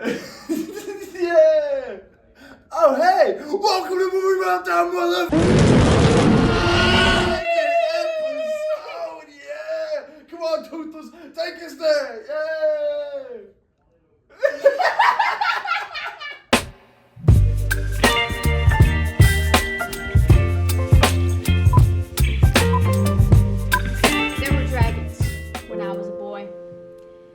Yeah! Oh, hey! Welcome to Movie Meltdown, episode! Yeah! Come on, Toothless, take us there! Yay! There were dragons when I was a boy.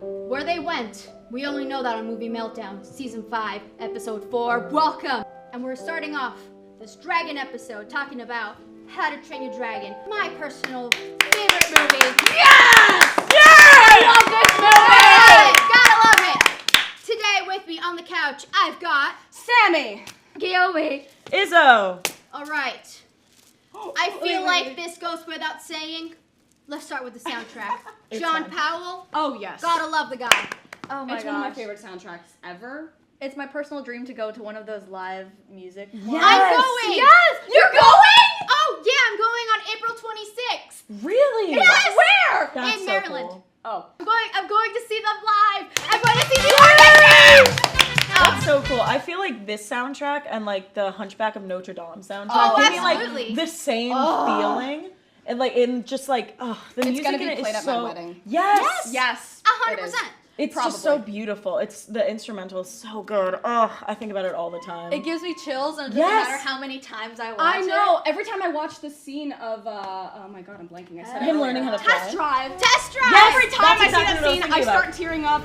Where they went, we only know that on Movie Meltdown, Season 5, Episode 4. Welcome! And we're starting off this dragon episode talking about How to Train Your Dragon, my personal favorite movie. Yes! Yes! I love this movie! Gotta love it! Today with me on the couch, I've got Sammy! Guillaume. Izzo! Alright. I feel like this goes without saying. Let's start with the soundtrack. John Powell. Oh, yes. Gotta love the guy. Oh my It's gosh. one of my favorite soundtracks ever. It's my personal dream to go to one of those live music. I'm going. Yes! You're going? Oh yeah, I'm going on April 26th. Really? Yes. Where? That's In so Maryland. cool. Oh. I'm going to see them live. I'm going to see the orchestra. That's so cool. I feel like this soundtrack and like the Hunchback of Notre Dame soundtrack Oh, give me absolutely. like the same feeling. And like in just like the It's music gonna in be it played is at so my wedding. Yes. Yes. 100%. It's just so beautiful. It's the instrumental is so good. Oh, I think about it all the time. It gives me chills, and it Yes. doesn't matter how many times I watch I it. know. Every time I watch the scene of, oh my god, I'm blanking. I said it Him earlier. learning how to Test fly. drive. Test drive. Yes. Every time That's I exactly see that what I was scene, I thinking start about. tearing up.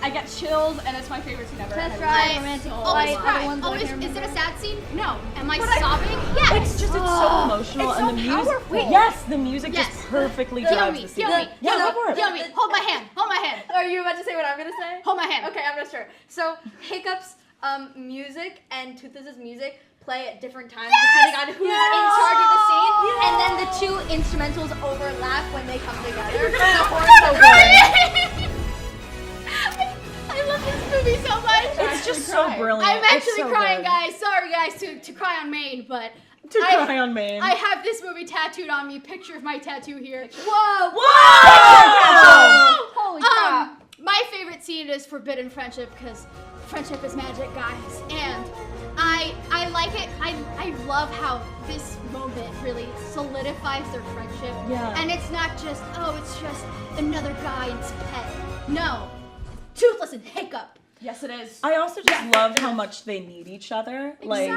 I get chills, and it's my favorite scene ever. Test And I drive. love it romantic so Always light. much. cry. Everyone's Always. like, Is it a sad scene? No. Am I But I- sobbing? Yes. It's just it's so emotional It's and so the music. powerful. Yes, the music Yes. just perfectly Kill drives me. the scene. Kill me. Yeah, go for it. Kill me. Hold my hand. Hold my hand. Are you about to say what I'm gonna say? Hold my hand. Okay, I'm gonna start. So, Hiccup's music and Toothless's music play at different times depending on who's in charge of the scene, and then the two instrumentals overlap when they come together. So I love this movie so much. It's just so brilliant. I'm It's actually so crying, good. guys. Sorry, guys, to cry on Maine, but To cry on Maine. I have this movie tattooed on me. Picture of my tattoo here. Whoa! Whoa! Holy crap. My favorite scene is Forbidden Friendship because friendship is magic, guys, and I like it. I love how this moment really solidifies their friendship. Yeah. And it's not just it's just another guy and his pet. No, Toothless and Hiccup. Yes, it is. I also just love how much they need each other. Like,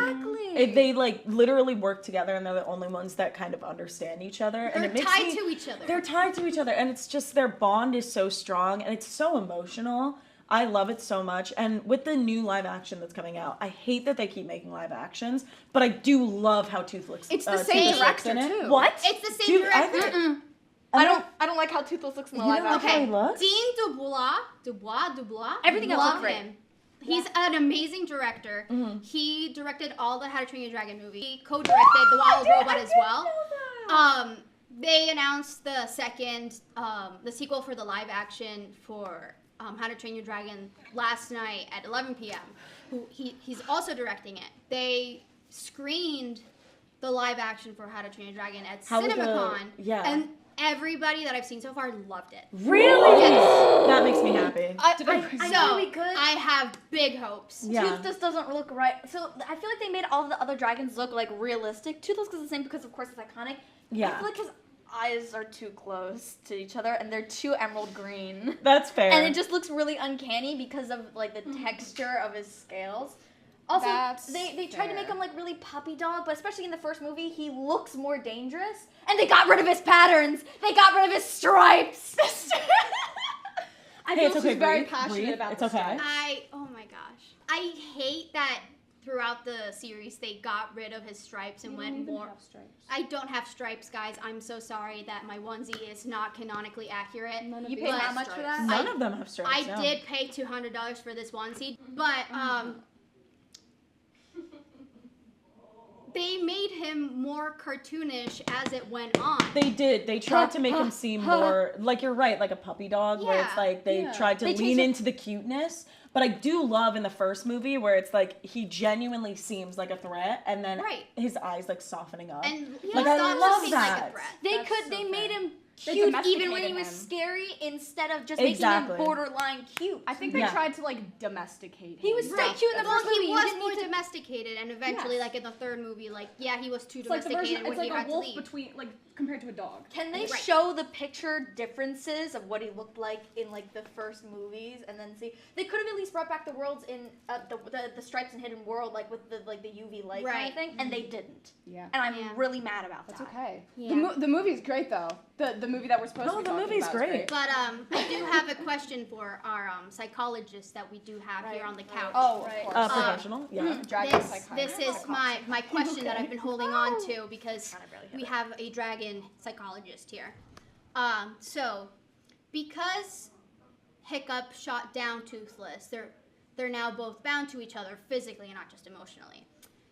they like literally work together, and they're the only ones that kind of understand each other. And They're it makes tied me, to each other. They're tied to each other, and it's just their bond is so strong, and it's so emotional. I love it so much. And with the new live action that's coming out, I hate that they keep making live actions, but I do love how Toothless. It's the same Toothless looks in director, it. too. What? It's the same Dude, director. I don't like how Toothless looks in the You live don't like action. how he looks? Dean Dubois. Everything else Love looks great. him. He's an amazing director. He directed all the How to Train Your Dragon movie. He co-directed The Wild Robot as well. They announced the second, the sequel for the live action for How to Train Your Dragon last night at 11 p.m. He's also directing it. They screened the live action for How to Train Your Dragon at How was CinemaCon. yeah. And everybody that I've seen so far loved it. Really? Yes. That makes me happy. I So, knew we could. I have big hopes. Yeah. Toothless doesn't look right. So I feel like they made all the other dragons look like realistic. Toothless is the same because of course it's iconic. Yeah. I feel like his eyes are too close to each other and they're too emerald green. That's fair. And it just looks really uncanny because of like the texture of his scales. Also, That's they tried to make fair. him like really puppy dog, but especially in the first movie, he looks more dangerous. And they got rid of his patterns. They got rid of his stripes. I Hey, feel it's okay, she's very breathe, passionate breathe. about It's this okay. stuff. Oh my gosh. I hate that throughout the series they got rid of his stripes and went more. I don't have stripes, guys. I'm so sorry that my onesie is not canonically accurate. You paid how much for that? None of them have stripes. I no. did pay $200 for this onesie, but they made him more cartoonish as it went on. They did. They tried to make him seem more like you're right, like a puppy dog, where it's Yeah. like they tried to They lean changed it- into the cuteness. But I do love in the first movie where it's like he genuinely seems like a threat, and then Right. his eyes like softening up. And he Like, I stopped love to seem like a that. threat. They made him cute domesticated even when he was him. scary instead of just Exactly. making him borderline cute. I think they Yeah. tried to like domesticate him. He was still cute in the Well, first movie. he You was didn't more need to- domesticated, and eventually, Yes. like in the third movie, like he was too It's like the domesticated version. when It's he like had a to wolf leave. between like compared to a dog. Can they Right. show the picture differences of what he looked like in like the first movies, and then see? They could have at least brought back the worlds in the Stripes and Hidden World, like with the UV light kind Right. of thing, and they didn't. Yeah. And I'm Yeah. really mad about That's that. okay. Yeah. The movie's great though. The movie that we're supposed to No, be the talking movie's about is great. But I do have a question for our psychologist that we do have here Right, on the right. couch. Oh, Right. of course. Professional, yeah. Dragon This psychiatrist. is my question that I've been holding on to because Kinda barely hit we it. have a dragon psychologist here. So because Hiccup shot down Toothless, they're now both bound to each other physically and not just emotionally.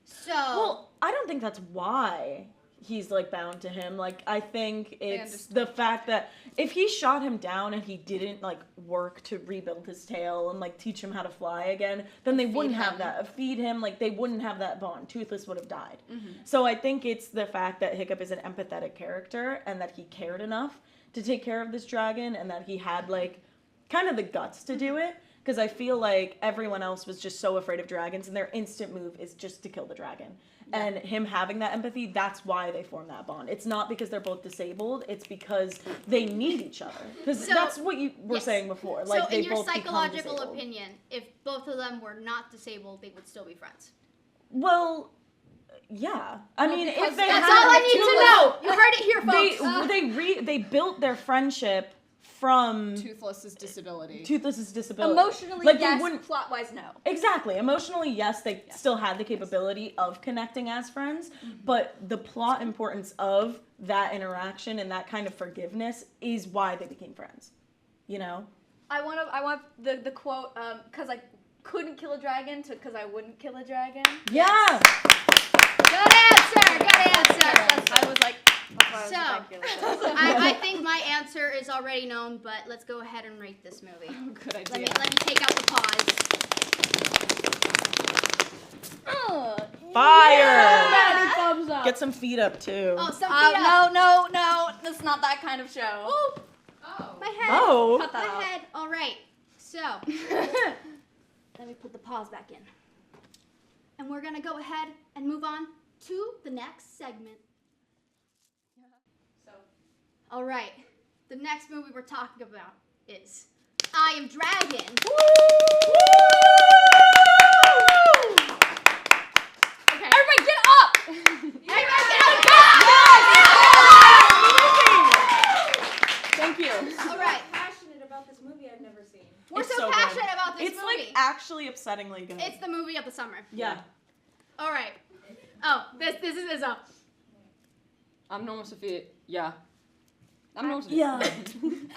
So Well, I don't think that's why he's like bound to him. Like, I think it's understood. the fact that if he shot him down and he didn't like work to rebuild his tail and like teach him how to fly again, then they wouldn't have that. Feed him, like they wouldn't have that bond. Toothless would have died. So I think it's the fact that Hiccup is an empathetic character and that he cared enough to take care of this dragon and that he had like kind of the guts to do it. Because I feel like everyone else was just so afraid of dragons and their instant move is just to kill the dragon. And him having that empathy, that's why they form that bond. It's not because they're both disabled, it's because they need each other. Because So- that's what you were yes. saying before. Like so they in your both become psychological disabled. opinion, if both of them were not disabled, they would still be friends. Well, yeah. I mean, because if they That's had all I need to know. You heard it here, folks. they built their friendship from Toothless's disability. Toothless's disability. Emotionally, like, yes. They wouldn't, Plot-wise, no. exactly. Emotionally, yes, they still had the capability of connecting as friends, but the plot importance of that interaction and that kind of forgiveness is why they became friends. You know? I want the quote, because I couldn't kill a dragon to because I wouldn't kill a dragon. Yeah. Good answer. Good answer. I was like, that's why I was So, ridiculous. I think my answer is already known, but let's go ahead and rate this movie. Good Let idea. me take out the pause. Fire. Thumbs up. Get some feet up too. Oh, Sophia. No, this is not that kind of show. Ooh, my head. Oh. Cut that My out. head. All right. So, let me put the pause back in. And we're going to go ahead and move on to the next segment. All right. The next movie we're talking about is I Am Dragon. Okay. Everybody get up! Thank you. All right. Passionate about this movie I've never seen. We're It's so so good. passionate about this It's movie. like actually upsettingly good. It's the movie of the summer. yeah. All right. Oh, this is a. I'm Norma Sophia. Yeah. I'm Norma Sophia. Yeah.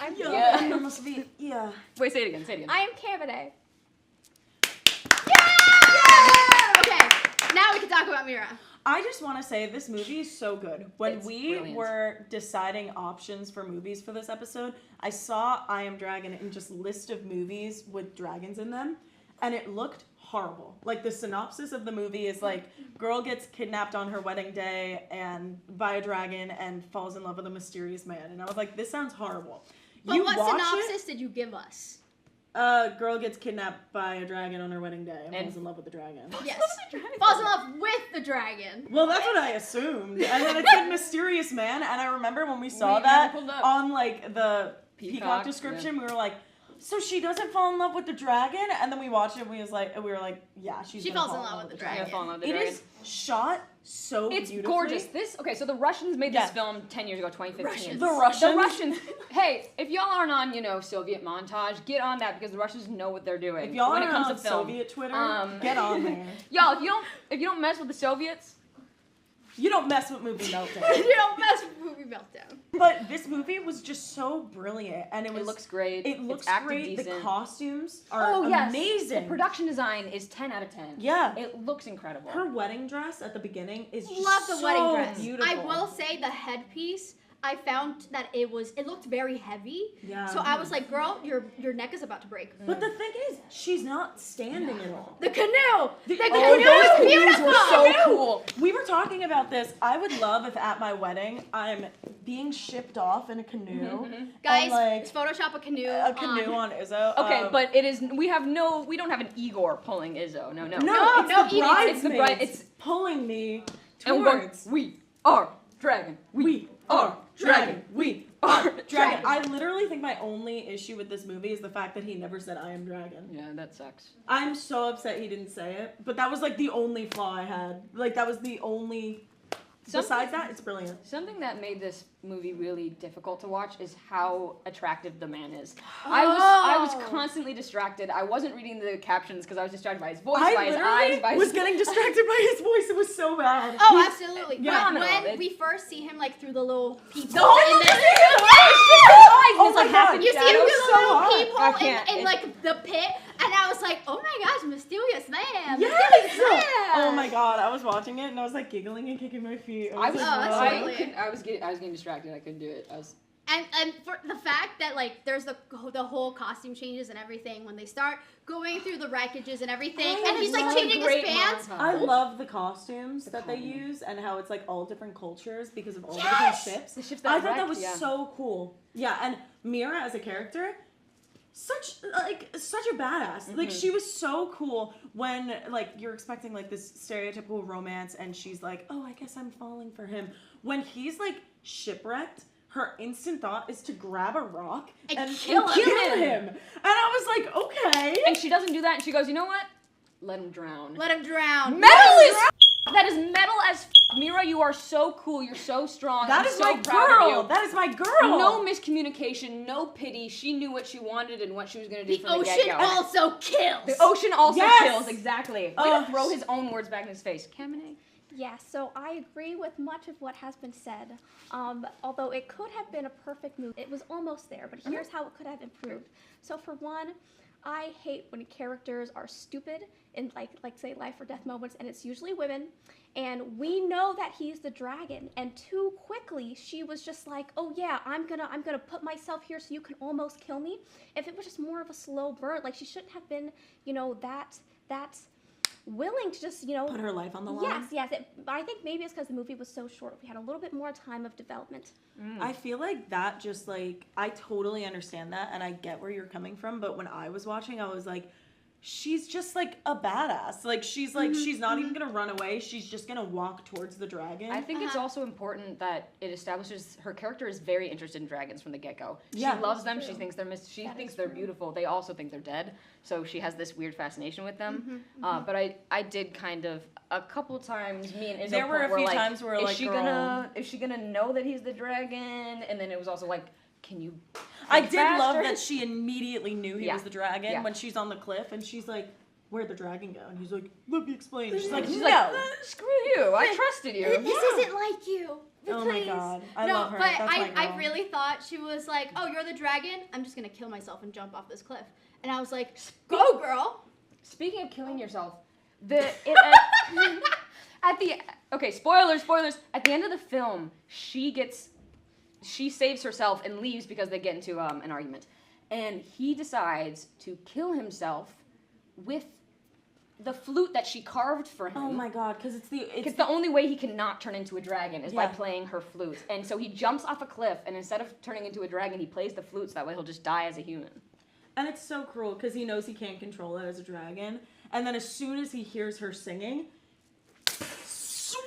I'm Yeah. Must be. Yeah. Wait, say it again. Say it again. I am Cavide. Okay. Now we can talk about Mira. I just want to say this movie is so good. When It's we brilliant. were deciding options for movies for this episode, I saw I Am Dragon and just list of movies with dragons in them, and it looked horrible. Like the synopsis of the movie is like girl gets kidnapped on her wedding day and by a dragon and falls in love with a mysterious man. And I was like, this sounds horrible. But You what watch synopsis did you give us? Girl gets kidnapped by a dragon on her wedding day and And- falls in love with the dragon. Yes. Falls in love with the dragon. Well, that's what I assumed. And then it said mysterious man, and I remember when we saw We that pulled up. on like the Peacock Peacock, description, we were like, so she doesn't fall in love with the dragon? And then we watched it and we were like, yeah, she's She gonna falls fall in love with the I'm gonna dragon. fall in love with It the dragon. is shot so It's beautifully. gorgeous. So the Russians made this Yeah. film 10 years ago, 2015. The Russians. The Russians. Hey, if y'all aren't on, Soviet montage, get on that because the Russians know what they're doing. If y'all when are it comes on to film. Soviet Twitter, Um, get on there. Y'all, if you don't mess with the Soviets, You don't mess with Movie Meltdown. You don't mess with Movie Meltdown. But this movie was just so brilliant, and it it was. looks great. It looks it's acted great. decent. The costumes are yes. amazing. The production design is 10 out of 10. Yeah. It looks incredible. Her wedding dress at the beginning is just Love the so wedding dress. beautiful. I will say the headpiece I found that it looked very heavy. Yeah. So I was like, girl, your neck is about to break. But the thing is, she's not standing at all. The canoe! The Oh, canoe those is canoes beautiful! were so cool. We were talking about this. I would love if at my wedding I'm being shipped off in a canoe. Guys, and, Photoshop a canoe. on Izzo. Okay, but it is. We don't have an Igor pulling Izzo. No. No, No, it's the Edie, bridesmaids. it's the bride- it's- pulling me And we're going, towards. we are dragon. We are dragon. We are dragon. I literally think my only issue with this movie is the fact that he never said I am dragon. Yeah, that sucks. I'm so upset he didn't say it, but that was like the only flaw I had. Like that was the only. Besides that, it's brilliant. Something that made this movie really difficult to watch is how attractive the man is. Oh. I was constantly distracted. I wasn't reading the captions because I was distracted by his voice, by his eyes, by I his was getting distracted by his voice. It was so bad. Oh, absolutely. Yeah. But Phenomenal. when we first see him like through the little peephole, The whole and then Oh my god! you see him That through was the so little hot. peephole I can't. in like the pit, and I was like, oh my gosh, mysterious man. Yes! Mysterious man. Oh my god! I was watching it and I was like giggling and kicking my feet. I was, Oh, that's I, lovely. couldn't- I was getting distracted. I couldn't do it. I was. And for the fact that like there's the whole costume changes and everything when they start going through the wreckages and everything, and he's like love changing his great pants. montage. I love the costumes that they costume. use and how it's like all different cultures because of all the Yes! different ships. The ships I that thought that wrecked, was yeah. so cool. Yeah, and Mira as a character, such a badass. Like she was so cool when like you're expecting like this stereotypical romance and she's like, oh, I guess I'm falling for him. When he's like shipwrecked, her instant thought is to grab a rock And kill him. And I was like, okay. And she doesn't do that, and she goes, you know what? Let him drown. Let him drown. Metal is that is metal as Mira, you are so cool. You're so strong. That I'm is so my proud girl. of you. That is my girl. No miscommunication, no pity. She knew what she wanted and what she was going to do The from the ocean get-go. also kills. The ocean also Yes! kills, exactly. Way Oh. to throw his own words back in his face. Kamine? Yeah, so I agree with much of what has been said. Although it could have been a perfect movie. It was almost there, but here's how it could have improved. So for one, I hate when characters are stupid in like say life or death moments, and it's usually women. And we know that he's the dragon, and too quickly she was just like, oh yeah, I'm gonna put myself here so you can almost kill me. If it was just more of a slow burn, like she shouldn't have been, that willing to just, Put her life on the line. Yes. I think maybe it's because the movie was so short. We had a little bit more time of development. I feel like that just like, I totally understand that and I get where you're coming from, but when I was watching, I was like, she's just like a badass. Like she's not even gonna run away. She's just gonna walk towards the dragon. I think it's also important that it establishes her character is very interested in dragons from the get-go. Yeah. She loves them. She thinks they're beautiful. They also think they're dead. So she has this weird fascination with them. But I did kind of a couple times. Me and Izzo There were a were few like, times where is she gonna know that he's the dragon? And then it was also like, can you? I did love faster? that she immediately knew he Yeah. was the dragon Yeah. when she's on the cliff and she's like, where'd the dragon go? And he's like, let me explain. She's like, She's no. like, screw you. I trusted you. This isn't like you. Oh my Please. god. I no, love her. but That's my I girl. really thought she was like, oh, you're the dragon? I'm just gonna kill myself and jump off this cliff. And I was like, go girl. Speaking of killing yourself, spoilers. At the end of the film, she saves herself and leaves because they get into an argument, and he decides to kill himself with the flute that she carved for him. Oh my god, because it's the only way he can not turn into a dragon is by Yeah. playing her flute. And so he jumps off a cliff, and instead of turning into a dragon, he plays the flute so that way he'll just die as a human. And it's so cruel because he knows he can't control it as a dragon. And then as soon as he hears her singing, swoops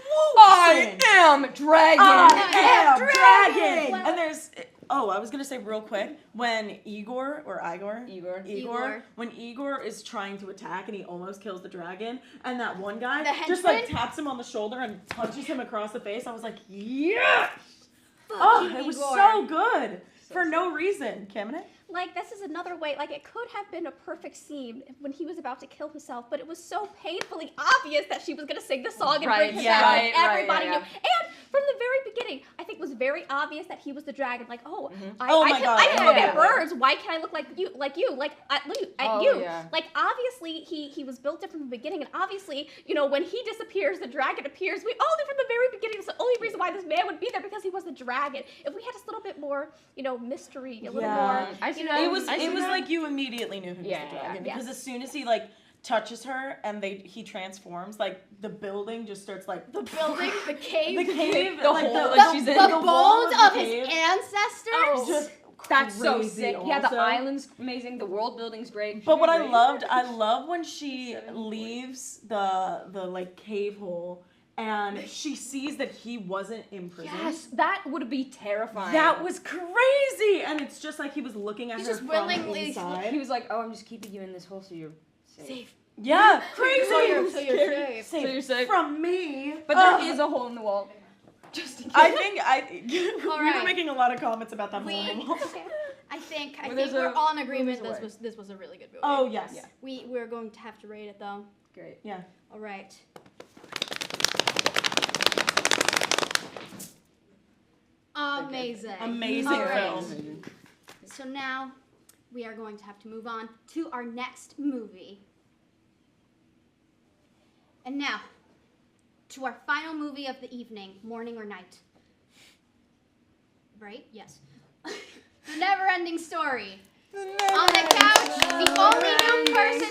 in. am dragon! I am dragon! And there's, I was gonna say real quick, when Igor, when Igor is trying to attack and he almost kills the dragon, and that one guy The just like henchman? taps him on the shoulder and punches him across the face, I was like, yes! Oh, you, it was Igor. so good. For no reason. Kamine? like, this is another way, like, it could have been a perfect scene when he was about to kill himself, but it was so painfully obvious that she was going to sing the song and bring him back. Like, everybody knew. And from the very beginning, I think it was very obvious that he was the dragon. Like, I can look at birds. Why can't I look like you? Like, you. Yeah. Like, obviously, he was built different from the beginning, and obviously, you know, when he disappears, the dragon appears. We all knew from the very beginning it's the only reason why this man would be there, because he was the dragon. If we had just a little bit more, you know, mystery, a little more, it was like you immediately knew he was the dragon, because as soon as he like touches her and he transforms, like the building just starts like the cave, the hole, the bones of his ancestors. Just that's so crazy sick. also. Yeah, the island's amazing. The world building's great. But what I love when she leaves the like cave hole and she sees that he wasn't imprisoned. Yes, that would be terrifying. That was crazy, and it's just like he was looking at her just from willingly. inside. He was like, "Oh, I'm just keeping you in this hole so you're safe." Yeah, crazy. So you're safe. So you're safe from me. But there is a hole in the wall. Just in case. I think we were right. making a lot of comments about that hole in the wall. I think there's we're a- all in agreement. there's a This was a really good movie. Oh yes. Yeah. We're going to have to rate it though. Great. Yeah. All right. Amazing. Amazing All right. film. So now we are going to have to move on to our next movie. And now to our final movie of the evening, morning or night. Right? Yes. The Neverending Story. On the couch, the only new person.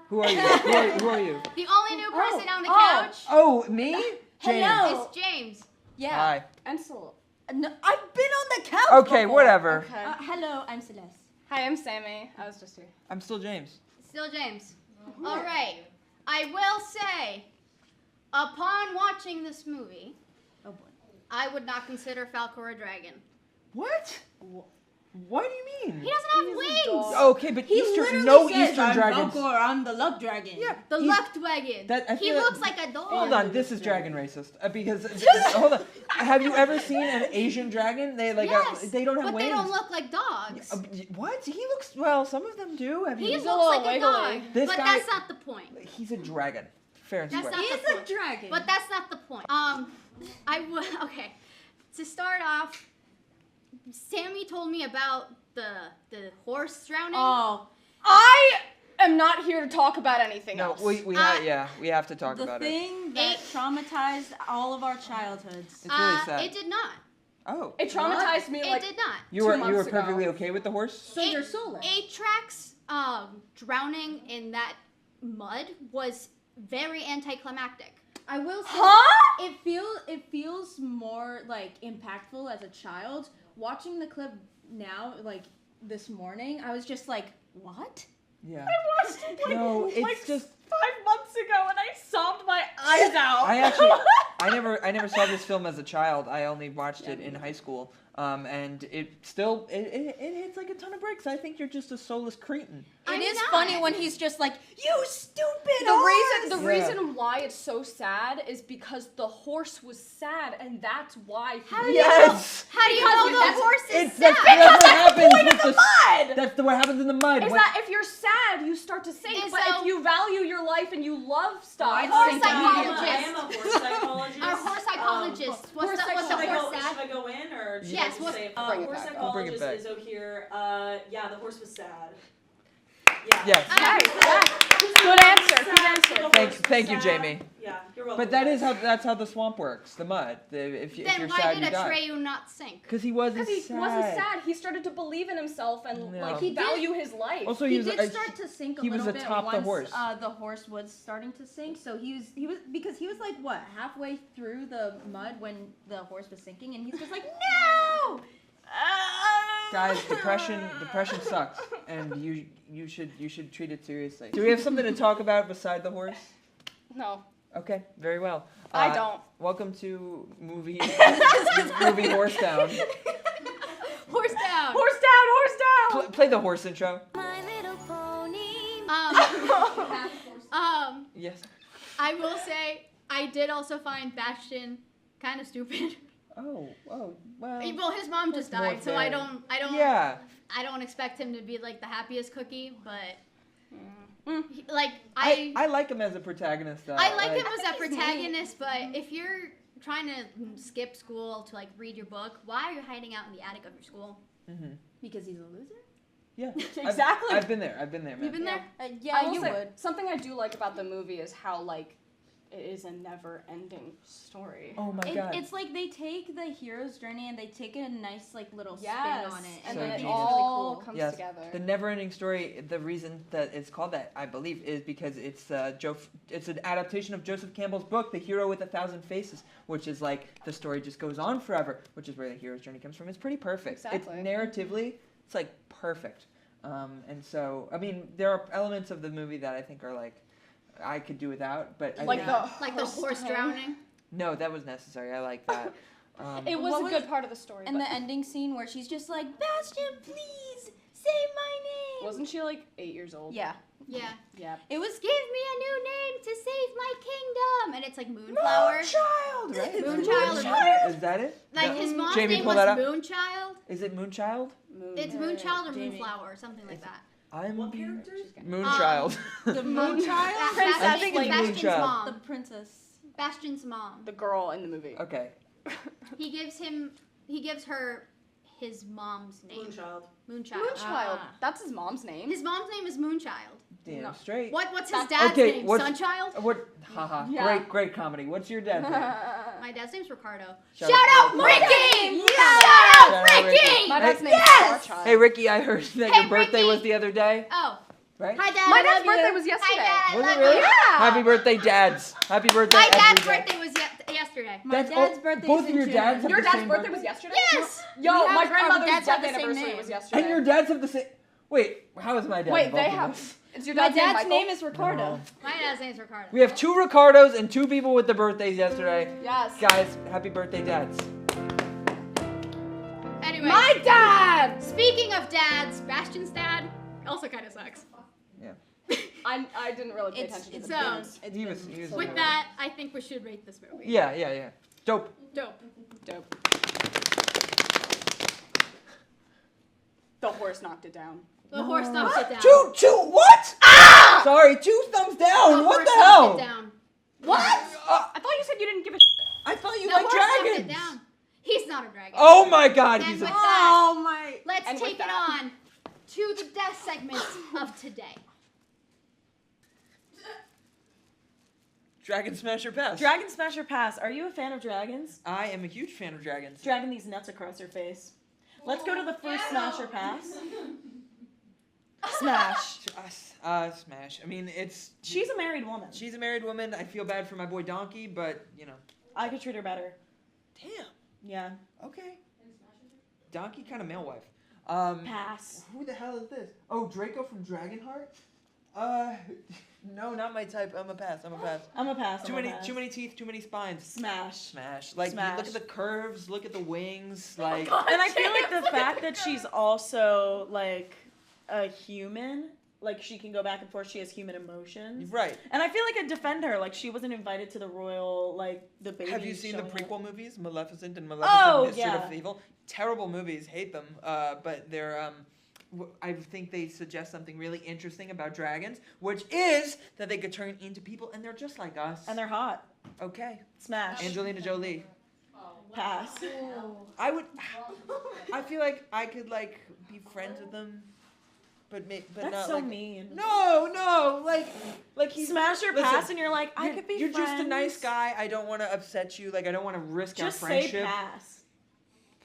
Who are you? Who are you? The only new person on the couch Oh, me? James. is James. Yeah. Hi. Ansel. No, I've been on the couch. Okay, before. whatever. Hello, I'm Celeste. Hi, I'm Sammy. I was just here. I'm still James. Still James. All right. I will say, upon watching this movie, I would not consider Falcor a dragon. What? What do you mean? He doesn't have wings. Okay, but Eastern dragons. I'm the luck dragon. Yeah. The he's- luck dragon. I He feel looks like a dog. Hold on, this is dragon racist because hold on. Have you ever seen an Asian dragon? They Yes, they don't have but wings. they don't look like dogs. What? He looks well. Some of them do. Have He you? looks like a dog. wiggly. This But guy- that's not the point. He's a dragon. Fair and That's square. not the point. dragon. But that's not the point. I would. Okay. To start off, Sammy told me about the horse drowning. Oh, I am not here to talk about anything No, else. we have to talk about it. thing that traumatized all of our childhoods. It's really sad. It did not. Oh, It traumatized me It like did not. you were months ago. perfectly okay with the horse? So you're soulless. Atrax drowning in that mud was very anticlimactic. I will say, Huh? it feels more like impactful as a child. Watching the clip now, like this morning, I was just like, what? Yeah. I watched it No, it's just 5 months ago and I sobbed my eyes out. I never saw this film as a child. I only watched it in high school. And it still it hits like a ton of bricks. I think you're just a soulless cretin. It is not. funny when he's just like, you stupid The horse! reason why it's so sad is because the horse was sad, and that's why. How do Yes! you know? How do you know the horse is That's sad? what happens with the mud. That's what happens in the mud. Is When- that if you're sad, you start to sink, Is but so- if you value your life and you love stuff, Our horse sink psychologist. I am a horse psychologist. Our horse psychologist. Was the horse sad? Should I go in or should Yes, I just what- say Bring it horse back. I'll bring it psychologist back. is here. Yeah, the horse was sad. Yeah. Yes. Good answer. Good answer. Thank you, Jamie. Yeah, you're welcome. But that's how the swamp works. The mud. If Then you're why sad, did you die. Atreyu not sink? Because he wasn't Because he sad. wasn't sad, he started to believe in himself and No. like He value his life. Also, He he was did start to sink a he was little bit atop the once horse. the horse was starting to sink. So he was because he was like what, halfway through the mud when the horse was sinking, and he's just like, no. Guys, depression sucks, and you should treat it seriously. Do we have something to talk about beside the horse? No, Okay, very well. I don't. Welcome to movie Horse Down. Horse down. Horse down, horse down. Play the horse intro. My Little Pony. Yes. I will say I did also find Bastion kind of stupid. Oh, well. Well, his mom just more died, so I fair. don't Yeah. I don't expect him to be like the happiest cookie, but Mm. like I like him as a protagonist, though. I like him as a protagonist, but if you're trying to skip school to like read your book, why are you hiding out in the attic of your school? Mm-hmm. Because he's a loser? Yeah. Exactly. I've been there, man. You've been there? Yeah, I will you say, would. something I do like about the movie is how like it is a never-ending story. Oh my god. It's like they take the hero's journey and they take a nice like little Yes, spin on it. and So then it genius. all Really comes Yes. together. The Neverending Story, the reason that it's called that, I believe, is because it's it's an adaptation of Joseph Campbell's book, The Hero with a Thousand Faces, which is like the story just goes on forever, which is where the hero's journey comes from. It's pretty perfect. Exactly. It's narratively, it's like perfect. And so, I mean, there are elements of the movie that I think are like, I could do without, but I Like think, The horse drowning? no, that was necessary. I like that. It was What a was- good part of the story. And but the ending scene where she's just like, Bastion, please say my name. wasn't she like 8 years old? Yeah. Yeah. Yeah. It was Give me a new name to save my kingdom, and it's like Moonflower. Moonchild, right? Moonchild. Is that it? Like No. his mom's Jamie, name pull was that up. Moonchild. Is it Moonchild? It's Moonchild or Jamie. Moonflower or something like that. I'm What characters? Moonchild. the Moonchild. I think it's Bastion's Moonchild. mom. The princess. Bastion's mom. The girl in the movie. Okay. He gives her his mom's name. Moonchild. Moonchild. Moonchild. That's his mom's name. His mom's name is Moonchild. Damn No. straight. What's his That's- dad's Okay, name? what's- Sunchild? What? Haha. Yeah. Great comedy. What's your dad's name? My dad's name's Ricardo. Shout Shout out out Ricardo. Ricky! Shout Shout out out Ricky. Ricky! My dad's name Yes! is Starchild. Hey Ricky, I heard that Hey, your birthday Ricky. was the other day, Oh, right? hi Dad. My I dad's love birthday you. was yesterday. Hi Dad, Was I it love really? you. Happy birthday, dads. Happy birthday, My dad's every day. birthday was yesterday. My That's- dad's oh, birthday both is of in your June. dads have Your the dad's same birthday was yesterday? Yes. Yo, We my have- our grandmother's dads have death the same anniversary name. was yesterday. And your dads have the same. Wait, how is my dad? Wait, involved they in have. this? Is your My dad's dad's name name is Ricardo. No. My dad's name's Ricardo. We have 2 Ricardos and 2 people with the birthdays yesterday. Yes. Guys, happy birthday, dads. Anyway, My dad! speaking of dads, Bastion's dad also kind of sucks. I didn't really pay It's- attention to it's the so- names. He was With that, I think we should rate this movie. Yeah. Dope. Dope. Dope. The horse knocked it down. The horse knocked it down. Two, what? Ah! Sorry, 2 thumbs down. The What horse the knocked hell? it down. What? I thought you said you didn't give a I thought you The liked horse knocked it dragons. down. He's not a dragon. Oh my god, And he's with a. that, my. let's And with take it that- on to the death segment of today. Dragon Smasher Pass. Dragon Smasher Pass. Are you a fan of dragons? I am a huge fan of dragons. Dragging these nuts across your face. Let's go to the first Smasher Pass. Smash. Smash. I mean, it's. She's a married woman. She's a married woman. I feel bad for my boy Donkey, but, you know. I could treat her better. Damn. Yeah. Okay. Donkey kind of male wife. Pass. Who the hell is this? Oh, Draco from Dragonheart? No, not my type. I'm a pass. I'm a pass. Too I'm a many pass. teeth, too many spines. Smash. Smash. Like, Smash. look at the curves, look at the wings, like. And I feel like the fact that she's also like a human, like she can go back and forth. She has human emotions. Right. And I feel like I defend her. Like she wasn't invited to the royal, like the baby. Have you seen the showing up. prequel movies, Maleficent and Maleficent: Oh, History yeah. of Evil? Terrible movies, hate them. But they're I think they suggest something really interesting about dragons, which is that they could turn into people, and they're just like us. And they're hot. Okay. Smash. Angelina Jolie. Pass. I would. I feel like I could like be friends with them, but That's not so like. mean. No, like he's. Smash or Listen, pass, and you're like, I You're, could be you're friends. just a nice guy. I don't want to upset you. Like I don't want to risk Just our say friendship. pass.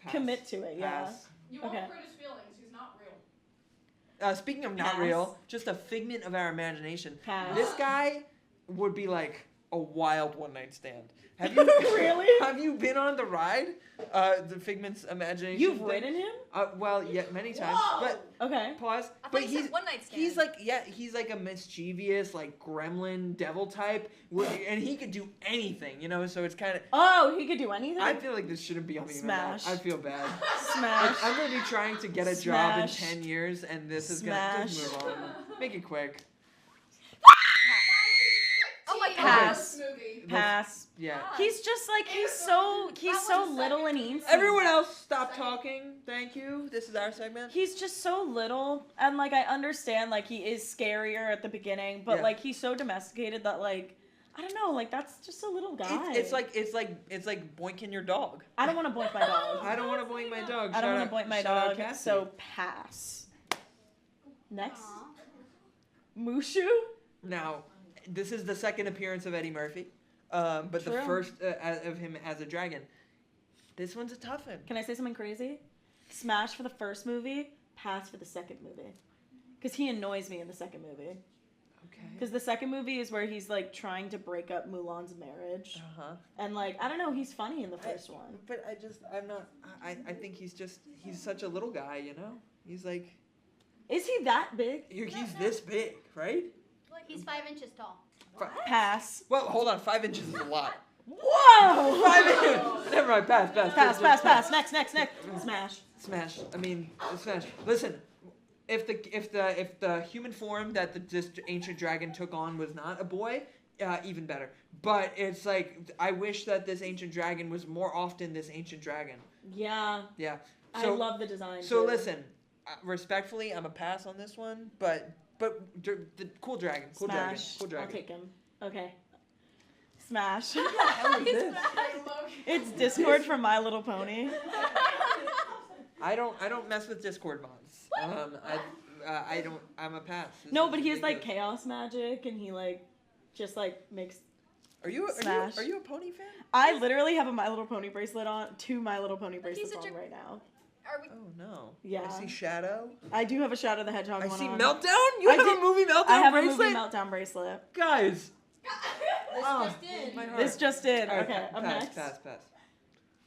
Pass. Commit to it, yeah. Pass. You won't Okay. hurt his feelings. He's not real. Speaking of not Pass. real, just a figment of our imagination. Pass. This guy would be like a wild one-night stand. Have you Really? Have you been on the ride? The Figment's imagination. You've thing? ridden him? Well, yeah, many times. But Okay. pause. I thought But you he's said one night stand. he's like a mischievous, like gremlin devil type, and he could do anything, you know. So it's kind of. Oh, he could do anything? I feel like this shouldn't be on the Smash. internet. I feel bad. Smash. I'm gonna be trying to get a job in Smash. 10 years, and this is gonna just Smash. move on. Make it quick. Oh my god, Pass. Movie. Pass. Yeah. He's just like he's so little and easy. Everyone else, stop talking. Thank you. This is our segment. He's just so little, and like I understand like he is scarier at the beginning, but Yeah. like he's so domesticated that like I don't know, like that's just a little guy. It's like boinking your dog. I don't want to boink my dog. I don't want to boink my dog. I don't want to boink my dog. Cassie. So pass. Next, Mushu. Now, this is the second appearance of Eddie Murphy, but the True. first of him as a dragon. This one's a tough one. Can I say something crazy? Smash for the first movie, pass for the second movie. Because he annoys me in the second movie. Okay. Because the second movie is where he's like trying to break up Mulan's marriage. Uh-huh. And like, I don't know, he's funny in the first one. But I think he's such a little guy, you know? He's like, Is he that big? he's this big, right? He's 5 inches tall. Pass. Well, hold on, 5 inches is a lot. Whoa! 5 inches! Never mind, pass. Pass. Next. Smash. Smash. Smash. Listen, if the human form that this ancient dragon took on was not a boy, even better. But it's like I wish that this ancient dragon was more often this ancient dragon. Yeah. Yeah. I So love the design. so too. listen, respectfully, I'm a pass on this one. But the cool dragon. Smash. Cool dragon. I'll take him. Okay. Smash. How is this? It's Discord from My Little Pony. I don't mess with Discord mods. I'm a pass. This No, is but he has like ridiculous. chaos magic, and he like just like makes. Are you Smash. a pony fan? I literally have a My Little Pony bracelet on. 2 My Little Pony he's bracelets such on a- right now. Are we? Oh no. Yeah. I see Shadow. I do have a Shadow the Hedgehog I one see on. Meltdown. You I have did- a movie Meltdown I have bracelet? a movie Meltdown bracelet. Guys. This Oh, just in. my heart. This just did. All right, Okay, up pass, next. Pass.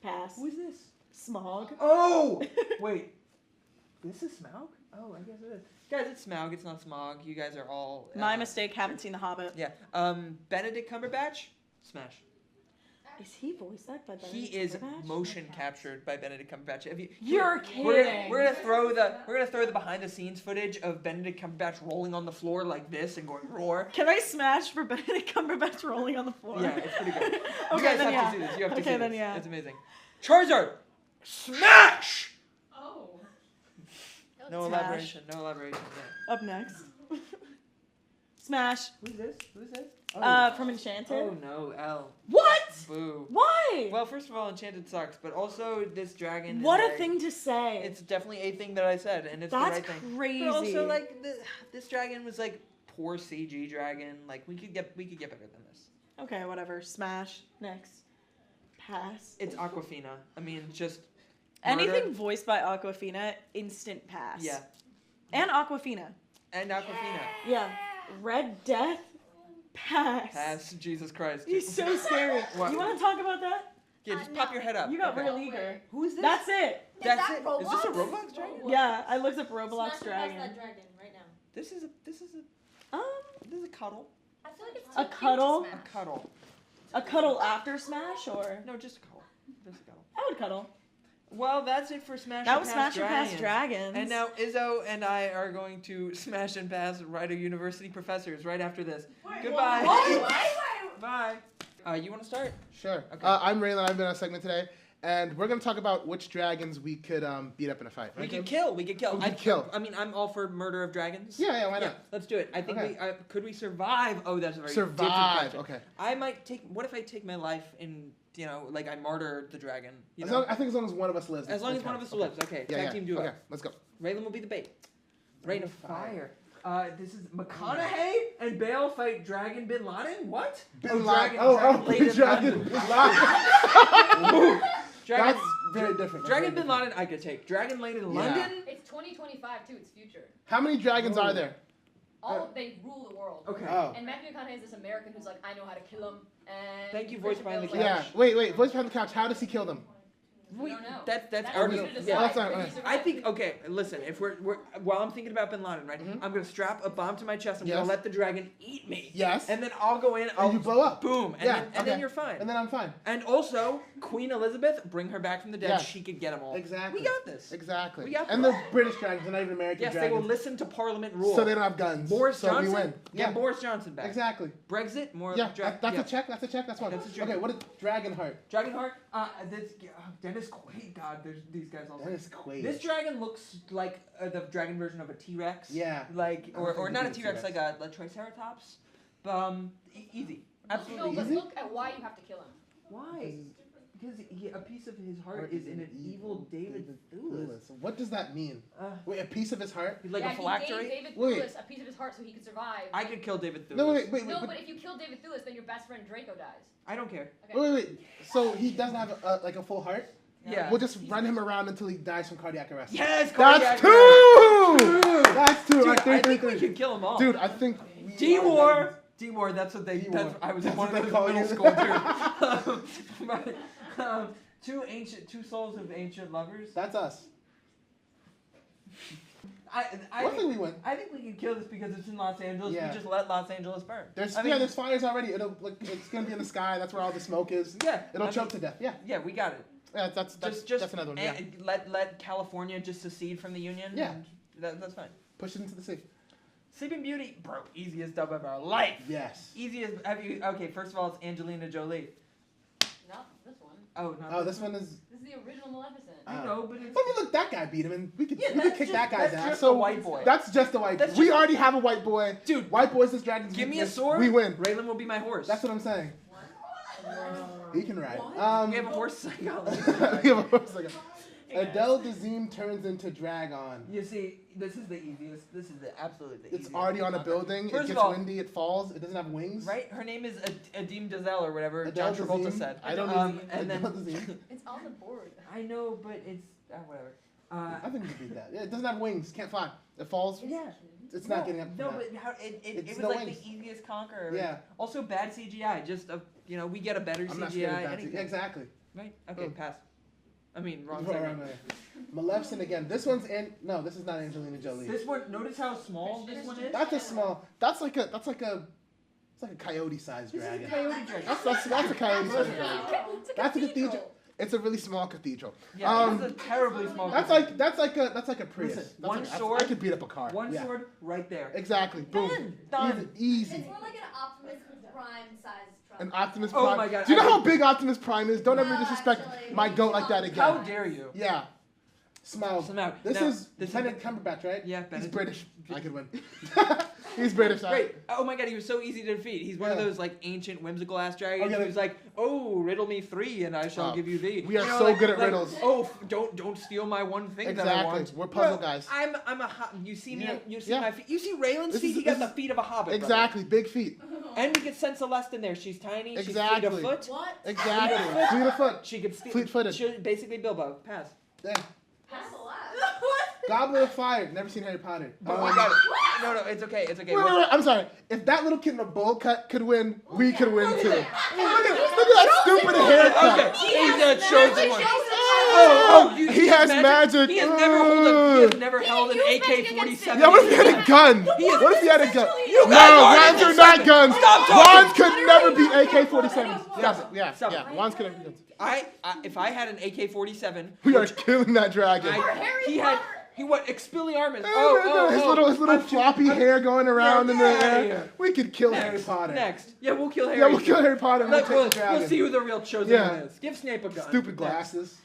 Pass. Who is this? Smog. Oh! Wait. This is Smaug? Oh, I guess it is. Guys, it's Smaug. It's not Smog. You guys are all... My mistake. Haven't seen The Hobbit. Yeah. Benedict Cumberbatch? Smash. Is he voiced that by Benedict He is Cumberbatch? motion captured by Benedict Cumberbatch. Have you? You're We're kidding. gonna throw the behind the scenes footage of Benedict Cumberbatch rolling on the floor like this and going roar. Can I smash for Benedict Cumberbatch rolling on the floor? Yeah, it's pretty good. You Okay, guys then have to yeah. see this. You have to Okay, see then this. yeah. It's amazing. Charizard, smash! Oh. No Smash. elaboration. No elaboration. Yeah. Up next. Smash. Who's this? From Enchanted. Oh no, L. What? Boo. Why? Well, first of all, Enchanted sucks, but also this dragon. What is a like- thing to say. It's definitely a thing that I said, and it's the That's right thing. crazy. But also, like, this dragon was like poor CG dragon. Like, we could get better than this. Okay, whatever. Smash. Next. Pass. It's Aquafina. I mean, just Anything murder. voiced by Aquafina, instant pass. Yeah, And Aquafina. and Aquafina. Yeah. Red Death. Pass. Pass. Jesus Christ. He's so scary. What? You want to talk about that? Yeah, just pop your head up. You got Okay. real eager. Who is this? That's it. That's that it. Is this a Roblox? Roblox dragon? Yeah, I looked up Roblox Smash Dragon. that dragon right now. This is a Um, cuddle. I feel like it's A too cute to cuddle? smash. A cuddle. a cuddle after Smash, or No, just a cuddle. Just a cuddle. I would cuddle. Well, that's it for Smash. That and was Pass Smash or Pass Dragons. And now Izzo and I are going to smash and pass Rider University professors right after this. Goodbye. Bye. You want to start? Sure. Okay. I'm Raylan. I've been on a segment today, and we're gonna talk about which dragons we could beat up in a fight. We Right, could James? kill. We could kill. We could kill. I mean, I'm all for murder of dragons. Yeah, why Yeah, not? let's do it. I think Okay. could we survive? Oh, that's a very different Survive. question. Okay. I might take. What if I take my life and like I martyr the dragon? You As know? long, I think as long as one of us lives. As long it's as one of us fine. lives. Okay. Yeah, Tag yeah. team duo. Okay, let's go. Raylan will be the bait. Rain of fire. This is McConaughey and Bale fight Dragon Bin Laden. What? Bin Dragon Laden. Oh, Laden. Dragon Bin Laden. Dragon. That's very different. Dragon Bin Laden. I could take. Dragon Laden Yeah. London. It's 2025 too. It's future. How many dragons are there? They rule the world. Okay. Oh. And Matthew McConaughey is this American who's like, I know how to kill him. And Thank you, voice behind the Christian Bale's Yeah. like, Wait. Voice behind the couch. How does he kill them? We don't know. That's our our yeah. That's not right. I think okay. Listen, if we're while I'm thinking about Bin Laden, right? I'm gonna strap a bomb to my chest. I'm Yes. gonna let the dragon eat me. Yes. And then I'll go in. I'll you blow up. Boom. And Yeah, then and then you're fine. And then I'm fine. And also, Queen Elizabeth, bring her back from the dead. Yes. She could get them all. Exactly. We got this. Exactly. We got and this. they're British dragons, they're not even American Yes, they dragons. will listen to Parliament rule. So they don't have guns. Boris so Johnson. we win. Get Yeah. Boris Johnson back. Exactly. Brexit. More. Yeah, that's yeah. a check. That's a check. That's one. That's a check. Okay, what is Dragonheart? Dragonheart. This Dennis Quaid. God, there's these guys all. Dennis Quaid. This dragon looks like the dragon version of a T-Rex. Yeah. Like, I or think not a it's a T-Rex, T-Rex. like a Triceratops. Easy. No, Absolutely but easy. look at why you have to kill him. Why? Because a piece of his heart is in an evil David Thewlis. What does that mean? Uh, Wait, a piece of his heart? Like yeah, a he phylactery? gave David Wait. Thewlis a piece of his heart so he could survive. I could kill David Thewlis. No, wait. No, but if you kill David Thewlis, then your best friend Draco dies. I don't care. Okay. Wait. So he doesn't have like a full heart? Yeah. We'll just run him around until he dies from cardiac arrest. Yes, That's cardiac two! arrest. That's two. Dude, Right, I think three. we could kill them all. Dude, I think we D-War. D-War, that's what they. D-War. That's, I was That's in one what of they those call middle you. school too. Two souls of ancient lovers. That's us. I One thing we win. I think we can kill this because it's in Los Angeles. Yeah. We just let Los Angeles burn. There's I mean, there's fires already. It's gonna be in the sky. That's where all the smoke is. yeah. It'll I choke mean, to death. Yeah. Yeah, we got it. Yeah, that's Just another one. Yeah. let California just secede from the union. Yeah. and that's fine. Push it into the sea. Sleeping Beauty, bro, easiest dub of our life. Yes. Easiest. Have you? Okay, first of all, it's Angelina Jolie. Not this one. Oh no. Oh, this one is. This is the original Maleficent. I know, but it's. But look, that guy beat him, and we could that's kick just- that guy's that's ass. just So a white boy. That's just a white boy. That's We just- already have a white boy. Dude, White boys is dragon's give me a weakness. sword. We win. Raylan will be my horse. That's what I'm saying. He can ride. We have a horse psychology. We have a horse like Adele Dazeem turns into Dragon. You see, this is the easiest. This is absolutely the easiest. It's already on a conquer. building. First It of gets all, windy. It falls. It doesn't have wings. right? Her name is Adim Dazel or whatever. Adele John Travolta Dazeem. said. I don't and Adele then Dazeem. It's on the board. I know, but it's whatever. I think we can beat that. Yeah, it doesn't have wings. Can't fly. It falls. Yeah. It's not getting up. No, from that. but how, it It's was no like wings. the easiest conqueror. Yeah. Also, bad CGI. Just we get a better I'm not CGI. scared of that. Anything. Exactly. Right. Okay. Oh. Pass. I mean, wrong Wrong segment. way. Maleficent again. This one's no. This is not Angelina Jolie. This one. Notice how small this one is. That's a small. It's like a coyote-sized This is a dragon. coyote dragon. That's a coyote-sized dragon. It's a That's a cathedral. cathedral. It's a really small cathedral. Yeah, it's a terribly small. That's like a Prius. Listen, That's one like, sword- I could beat up a car. One Yeah. sword right there. Exactly. Boom. Done. Easy. It's more like an Optimus Prime size truck. An Optimus Oh Prime. my God, Do you know I how would- big Optimus Prime is? Don't ever No, disrespect actually, my goat like that How again. dare you? Yeah. Smile. Smile. This Now, is this is Benedict Cumberbatch, right? Yeah, He's Benedict. British. I could win. He's British. Great. Oh my God, he was so easy to defeat. He's one of Yeah. those like ancient whimsical ass dragons. Okay, He was like, "Oh, riddle me 3, and I shall Oh, give you thee." we are You know, so like- good at like, riddles. Oh, don't steal my one thing that I Exactly. want. We're puzzle Bro, guys. I'm a you see me. Yeah. You see Yeah. my feet. You see Raylan's This feet. is- He got this the feet of a hobbit. brother. Exactly. Big feet. And we could send Celeste in there. She's tiny. Exactly. She's fleet of foot. What? Exactly. Fleet of foot. She could steal. Fleet-footed. She, basically Bilbo. Pass. Yeah. That's a lot. Goblet of Fire. Never seen Harry Potter. Oh my God. No, it's okay. It's okay. Wait. I'm sorry. If that little kid in a bowl cut could win, we could win too. Look at that stupid haircut. Okay. He's a chosen one. He has magic. He has never held an AK-47. Yeah, what if he had a gun? He is- What if he had a gun? You No, guys are wands are not guns. Stop talking. Wands could never beat AK-47s. Yeah, Stop. yeah. Wands could never beat guns. If I had an AK-47, We are killing that dragon. Expelliarmus. His little floppy hair going around in the Get outta air. here. We could kill Harry Next. Potter. Next. Yeah, we'll kill Harry. Yeah, we'll kill Harry Potter and we'll We'll, take the dragon. we'll see who the real chosen Yeah. one is. Give Snape a gun. Stupid glasses.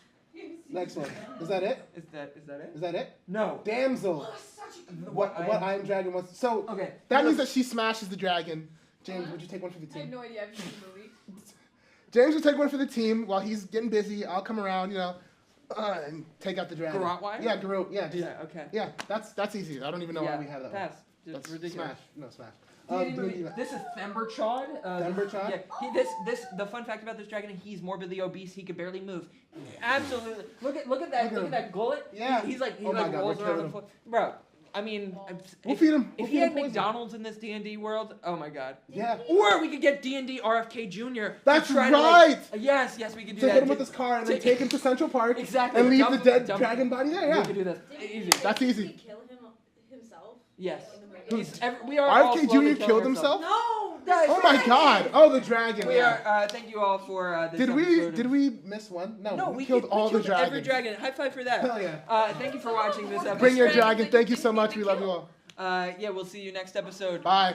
Next one. Is that it? Is that it? Is that it? No. Damsel. What I Am Dragon wants. So Okay. that means that she smashes the dragon. James, would you take one for the I have team? no idea. I've seen the movie. James will take one for the team while he's getting busy. I'll come around, and take out the dragon. Garrote wire? Yeah, Garrote. Yeah, just, Yeah. Okay. yeah. That's easy. I don't even know why we have that. Pass. One. Just That's ridiculous. Smash. No, Smash. D&D. This is Themberchaud. Themberchaud? Yeah. The fun fact about this dragon, he's morbidly obese. He could barely move. Absolutely. Look at that. Look at that gullet. Yeah. He's like Oh my God, rolls we're around killing the him. floor. Bro, I mean, We'll feed him. If We'll he feed had him poison. McDonald's in this D&D world, oh my god. Yeah. Or we could get D&D RFK Jr. That's to try right. To, like, yes, we could do To that. hit him with his car and then take him to Central Park. Exactly. And leave Dump- the dead dump- dragon body there. We Yeah. could do that. Easy. That's easy. Did he kill himself? Yes. Who's- We are all RFK slowly Jr. killing killed ourselves. himself? No. Guys, Oh my god. Oh, the dragon. We yeah. are. Thank you all for this Did episode. we miss one? No, we killed all the dragons. Every dragon. High five for that. Hell yeah. Thank you for watching this episode. Bring your dragon. Thank you so much. We love you all. Yeah, we'll see you next episode. Bye.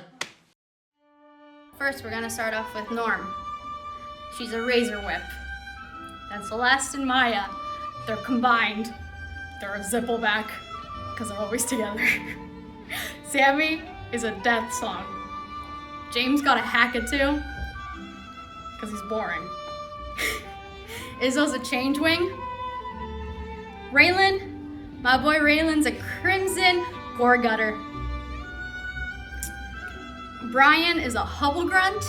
First, we're gonna start off with Norm. She's a razor whip. Then Celeste and Maya, they're combined. They're a zippleback, because they're always together. Sammy is a death song. James got a Hackatoo, because he's boring. Izzo's a change wing. Raylan, my boy Raylan's a crimson gore gutter. Brian is a hubble grunt.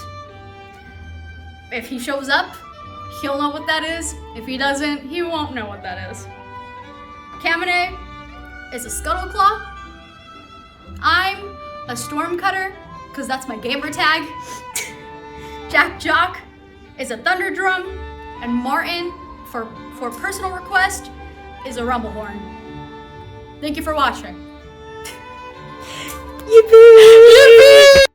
If he shows up, he'll know what that is. If he doesn't, he won't know what that is. Kamine is a scuttleclaw. I'm a storm cutter, because that's my gamer tag. Jack Jock is a thunder drum. And Martin, for personal request, is a rumble horn. Thank you for watching. Yippee!